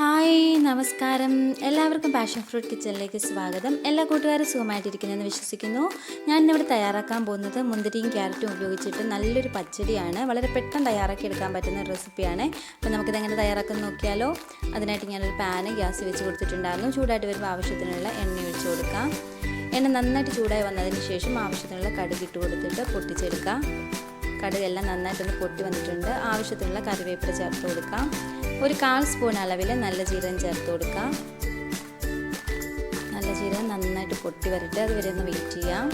Hi നമസ്കാരം, എല്ലാവർക്കും passion fruit കിച്ചണിലേക്ക് സ്വാഗതം. എല്ലാ കൂട്ടുകാരും സുഖമായിട്ടിരിക്കുന്നെന്ന് വിശ്വസിക്കുന്നു. ഞാൻ ഇന്നിവിടെ തയ്യാറാക്കാൻ പോകുന്നത് മുന്തിരിയും ക്യാരറ്റും ഉപയോഗിച്ചിട്ട് നല്ലൊരു പച്ചടിയാണ്. വളരെ പെട്ടെന്ന് തയ്യാറാക്കി എടുക്കാൻ പറ്റുന്ന റെസിപ്പിയാണ്. അപ്പോൾ നമുക്കിതെങ്ങനെ തയ്യാറാക്കാൻ നോക്കിയാലോ. അതിനായിട്ട് ഞാനൊരു പാന് ഗ്യാസ് വെച്ച് കൊടുത്തിട്ടുണ്ടായിരുന്നു. ചൂടായിട്ട് വരുമ്പോൾ ആവശ്യത്തിനുള്ള എണ്ണ ഒഴിച്ച് കൊടുക്കാം. എണ്ണ നന്നായിട്ട് ചൂടായി വന്നതിന് ശേഷം ആവശ്യത്തിനുള്ള കടുക് ഇട്ട് കൊടുത്തിട്ട് പൊട്ടിച്ചെടുക്കാം. കടുകെല്ലാം നന്നായിട്ടൊന്ന് പൊട്ടി വന്നിട്ടുണ്ട്. ആവശ്യത്തിനുള്ള കറിവേപ്പില ചേർത്ത് കൊടുക്കാം. ഒരു 1/4 സ്പൂൺ അളവിൽ നല്ല ജീരകം ചേർത്ത് കൊടുക്കാം. നല്ല ജീരകം നന്നായിട്ട് പൊട്ടി വരട്ടെ, അതുവരെ ഒന്ന് വെയിറ്റ് ചെയ്യാം.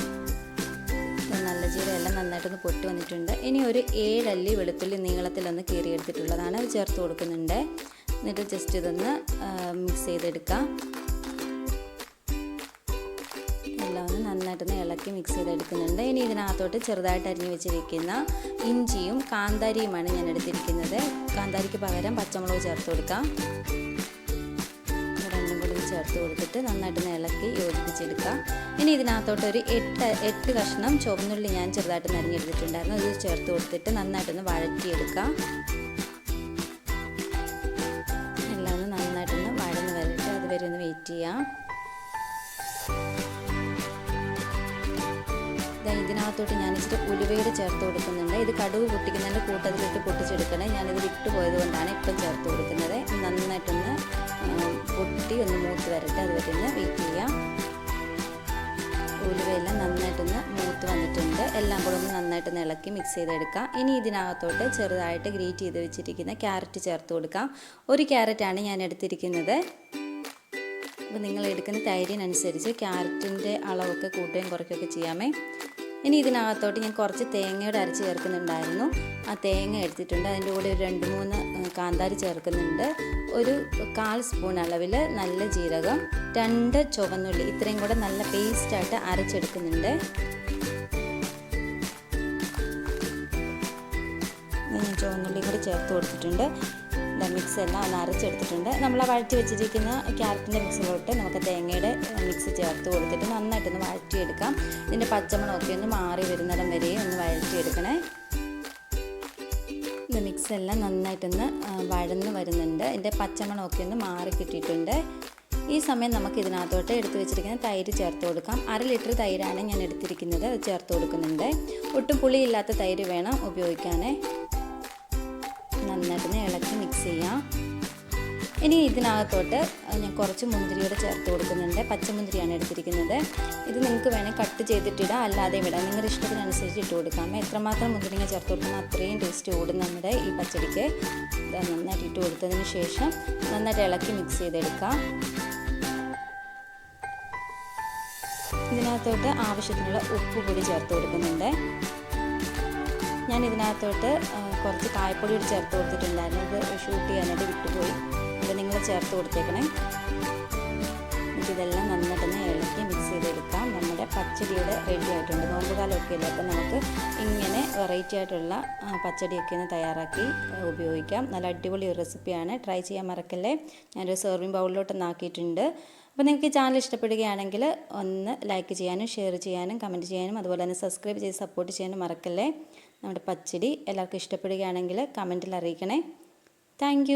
നല്ല ജീരകം എല്ലാം നന്നായിട്ടൊന്ന് പൊട്ടി വന്നിട്ടുണ്ട്. ഇനി ഒരു 7 അല്ലി വെളുത്തുള്ളി നീളത്തിലൊന്ന് കീറിയെടുത്തിട്ടുള്ളതാണ്, അത് ചേർത്ത് കൊടുക്കുന്നുണ്ട്. എന്നിട്ട് ജസ്റ്റ് ഇതൊന്ന് മിക്സ് ചെയ്തെടുക്കാം. എല്ലാം ഒന്ന് നന്നായിട്ടൊന്ന് ഇളക്കി മിക്സ് ചെയ്തെടുക്കുന്നുണ്ട്. ഇനി ഇതിനകത്തോട്ട് ചെറുതായിട്ട് അരിഞ്ഞ് വെച്ചിരിക്കുന്ന ഇഞ്ചിയും കാന്താരിയുമാണ് ഞാൻ എടുത്തിരിക്കുന്നത്. കാന്താരിക്ക് പകരം പച്ചമുളക് ചേർത്ത് കൊടുക്കാം. രണ്ടും കൂടി ചേർത്ത് കൊടുത്തിട്ട് നന്നായിട്ടൊന്ന് ഇളക്കി യോജിപ്പിച്ചെടുക്കാം. ഇനി ഇതിനകത്തോട്ട് ഒരു 8 കഷ്ണം ചുവന്നുള്ളി ഞാൻ ചെറുതായിട്ട് അരിഞ്ഞെടുത്തിട്ടുണ്ടായിരുന്നു, അത് ചേർത്ത് കൊടുത്തിട്ട് നന്നായിട്ടൊന്ന് വഴറ്റിയെടുക്കാം. എല്ലാം ഒന്ന് നന്നായിട്ടൊന്ന് വഴന്ന് വരട്ടെ, അതുവരെ ഒന്ന് വെയിറ്റ് ചെയ്യാം. ഇതിനകത്തോട്ട് ഞാൻ ഇച്ചിരി ഉലുവയുടെ ചേർത്ത് കൊടുക്കുന്നുണ്ട്. ഇത് കടുക് പൊട്ടിക്കുന്നതിൻ്റെ കൂട്ടത്തിലിട്ട് പൊട്ടിച്ചെടുക്കണേ. ഞാനിത് വിട്ടു പോയത് കൊണ്ടാണ് ഇപ്പം ചേർത്ത് കൊടുക്കുന്നത്. നന്നായിട്ടൊന്ന് പൊട്ടി ഒന്ന് മൂത്ത് വരട്ടെ, അതുവരെ ഒന്ന് വെയിറ്റ് ചെയ്യാം. ഉലുവയെല്ലാം നന്നായിട്ടൊന്ന് മൂത്ത് വന്നിട്ടുണ്ട്. എല്ലാം കൂടെ ഒന്ന് നന്നായിട്ടൊന്ന് ഇളക്കി മിക്സ് ചെയ്തെടുക്കാം. ഇനി ഇതിനകത്തോട്ട് ചെറുതായിട്ട് ഗ്രേറ്റ് ചെയ്ത് വെച്ചിരിക്കുന്ന ക്യാരറ്റ് ചേർത്ത് കൊടുക്കാം. ഒരു ക്യാരറ്റാണ് ഞാൻ എടുത്തിരിക്കുന്നത്. അപ്പോൾ നിങ്ങൾ എടുക്കുന്ന തൈരിനനുസരിച്ച് ക്യാരറ്റിൻ്റെ അളവൊക്കെ കൂട്ടുകയും കുറയ്ക്കുകയൊക്കെ ചെയ്യാമേ. ഇനി ഇതിനകത്തോട്ട് ഞാൻ കുറച്ച് തേങ്ങയുടെ അരച്ച് ചേർക്കുന്നുണ്ടായിരുന്നു. ആ തേങ്ങ എടുത്തിട്ടുണ്ട്. അതിൻ്റെ കൂടെ ഒരു 2-3 കാന്താരി ചേർക്കുന്നുണ്ട്. ഒരു 1/4 സ്പൂൺ അളവിൽ നല്ല ജീരകം, 2 ചുവന്നുള്ളി, ഇത്രയും കൂടെ നല്ല പേസ്റ്റായിട്ട് അരച്ചെടുക്കുന്നുണ്ട്. ഞാൻ ചുവന്നുള്ളി കൂടി ചേർത്ത് കൊടുത്തിട്ടുണ്ട്. മിക്സ് എല്ലാം ഒന്ന് അരച്ചെടുത്തിട്ടുണ്ട്. നമ്മൾ വഴറ്റി വെച്ചിരിക്കുന്ന ക്യാരറ്റിൻ്റെ മിക്സിലോട്ട് നമുക്ക് തേങ്ങയുടെ മിക്സ് ചേർത്ത് കൊടുത്തിട്ട് നന്നായിട്ടൊന്ന് വഴറ്റിയെടുക്കാം. ഇതിൻ്റെ പച്ചമണമൊക്കെ ഒന്ന് മാറി വരുന്നിടം വരെ ഒന്ന് വഴറ്റിയെടുക്കണേ. ഇത് മിക്സ് എല്ലാം നന്നായിട്ടൊന്ന് വഴന്ന് വരുന്നുണ്ട്. ഇതിൻ്റെ പച്ചമണമൊക്കെ ഒന്ന് മാറി കിട്ടിയിട്ടുണ്ട്. ഈ സമയം നമുക്ക് ഇതിനകത്തോട്ട് എടുത്ത് വെച്ചിരിക്കുന്ന തൈര് ചേർത്ത് കൊടുക്കാം. 1/2 ലിറ്റർ തൈരാണ് ഞാൻ എടുത്തിരിക്കുന്നത്, അത് ചേർത്ത് കൊടുക്കുന്നുണ്ട്. ഒട്ടും പുളിയില്ലാത്ത തൈര് വേണം ഉപയോഗിക്കാനേ. നന്നായിട്ടൊന്ന് ഇളക്കി മിക്സ് ചെയ്യാം. ഇനി ഇതിനകത്തോട്ട് ഞാൻ കുറച്ച് മുന്തിരിയോടെ ചേർത്ത് കൊടുക്കുന്നുണ്ട്. പച്ചമുന്തിരിയാണ് എടുത്തിരിക്കുന്നത്. ഇത് നിങ്ങൾക്ക് വേണമെങ്കിൽ കട്ട് ചെയ്തിട്ടിടാം, അല്ലാതെ വിടാം. നിങ്ങളുടെ ഇഷ്ടത്തിനനുസരിച്ച് ഇട്ട് കൊടുക്കാം. എത്രമാത്രം മുന്തിരിങ്ങ ചേർത്ത് കൊടുക്കുന്ന അത്രയും ടേസ്റ്റ് ഓടും നമ്മുടെ ഈ പച്ചടിക്ക്. നന്നായിട്ട് ഇട്ട് കൊടുത്തതിന് ശേഷം നന്നായിട്ട് ഇളക്കി മിക്സ് ചെയ്തെടുക്കാം. ഇതിനകത്തോട്ട് ആവശ്യത്തിനുള്ള ഉപ്പ് പൊടി ചേർത്ത് കൊടുക്കുന്നുണ്ട്. ഞാൻ ഇതിനകത്തോട്ട് കുറച്ച് കായപ്പൊടി ചേർത്ത് കൊടുത്തിട്ടുണ്ടായിരുന്നു. ഇത് ഷൂട്ട് ചെയ്യാനായിട്ട് വിട്ടുപോയി. ഇത് നിങ്ങൾ ചേർത്ത് കൊടുത്തേക്കണേ. ഇതെല്ലാം നന്നായിട്ടൊന്ന് ഇളക്കി മിക്സ് ചെയ്തെടുക്കാം. നമ്മുടെ പച്ചടിയുടെ റെഡി ആയിട്ടുണ്ട്. നോമ്പുകാലമൊക്കെ ഇല്ല, അപ്പം നമുക്ക് ഇങ്ങനെ വെറൈറ്റി ആയിട്ടുള്ള പച്ചടിയൊക്കെ ഒന്ന് തയ്യാറാക്കി ഉപയോഗിക്കാം. നല്ല അടിപൊളി ഒരു റെസിപ്പിയാണ്, ട്രൈ ചെയ്യാൻ മറക്കല്ലേ. ഞാനൊരു സെർവിങ് ബൗളിലോട്ടൊന്ന് ആക്കിയിട്ടുണ്ട്. അപ്പോൾ നിങ്ങൾക്ക് ഈ ചാനൽ ഇഷ്ടപ്പെടുകയാണെങ്കിൽ ഒന്ന് ലൈക്ക് ചെയ്യാനും ഷെയർ ചെയ്യാനും കമൻറ്റ് ചെയ്യാനും അതുപോലെ തന്നെ സബ്സ്ക്രൈബ് ചെയ്ത് സപ്പോർട്ട് ചെയ്യാനും മറക്കല്ലേ. നമ്മുടെ പച്ചടി എല്ലാവർക്കും ഇഷ്ടപ്പെടുകയാണെങ്കിൽ കമൻറ്റിൽ അറിയിക്കണേ. താങ്ക്